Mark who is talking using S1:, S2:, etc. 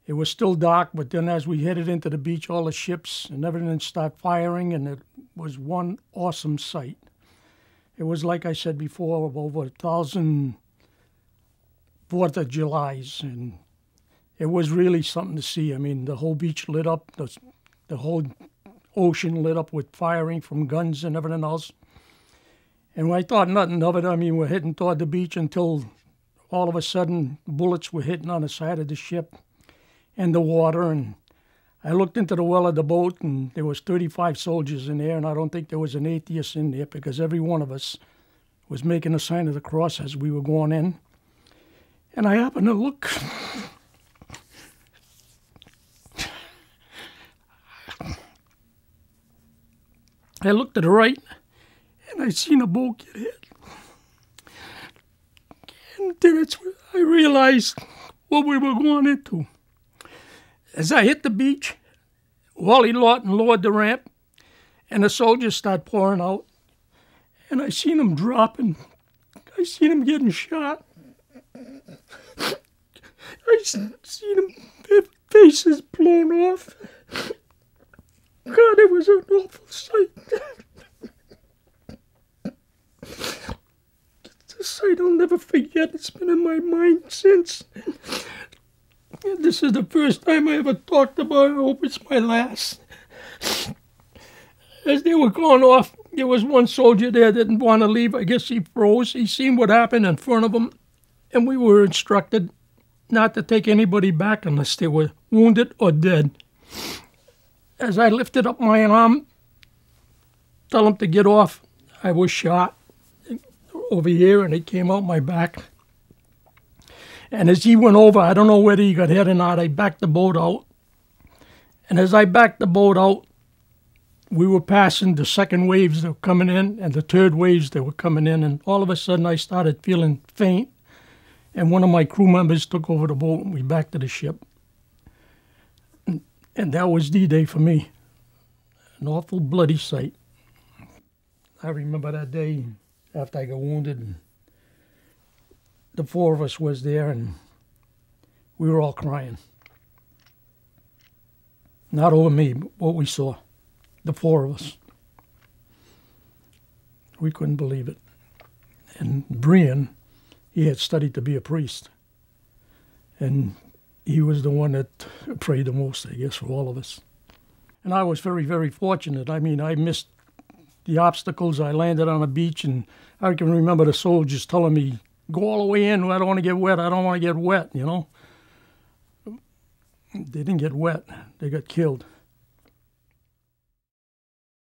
S1: It was still dark, but then as we headed into the beach, all the ships and everything started firing, and it was one awesome sight. It was, like I said before, of over 1,000 4th of Julys, and it was really something to see. I mean, the whole beach lit up, the whole ocean lit up with firing from guns and everything else. And I thought nothing of it. I mean, we're heading toward the beach until all of a sudden bullets were hitting on the side of the ship and the water. And I looked into the well of the boat, and there was 35 soldiers in there, and I don't think there was an atheist in there, because every one of us was making a sign of the cross as we were going in. And I happened to look. I looked to the right, and I seen a boat get hit. And then I realized what we were going into. As I hit the beach, Wally Lawton lowered the ramp, and the soldiers started pouring out. And I seen them dropping. I seen them getting shot. I seen them, their faces blown off. God, it was an awful sight. It's a sight I'll never forget. It's been in my mind since. This is the first time I ever talked about it. I hope it's my last. As they were going off, there was one soldier there that didn't want to leave. I guess he froze. He seen what happened in front of him, and we were instructed not to take anybody back unless they were wounded or dead. As I lifted up my arm, tell him to get off, I was shot over here, and it came out my back. And as he went over, I don't know whether he got hit or not, I backed the boat out. And as I backed the boat out, we were passing the second waves that were coming in and the third waves that were coming in. And all of a sudden, I started feeling faint. And one of my crew members took over the boat, and we backed to the ship. And that was D-Day for me. An awful bloody sight. I remember that day after I got wounded, and the four of us was there, and we were all crying. Not over me, but what we saw. The four of us. We couldn't believe it. And Brian, he had studied to be a priest. And he was the one that prayed the most, I guess, for all of us. And I was very, very fortunate. I mean, I missed the obstacles. I landed on a beach, and I can remember the soldiers telling me, go all the way in. I don't want to get wet. I don't want to get wet, you know. They didn't get wet. They got killed.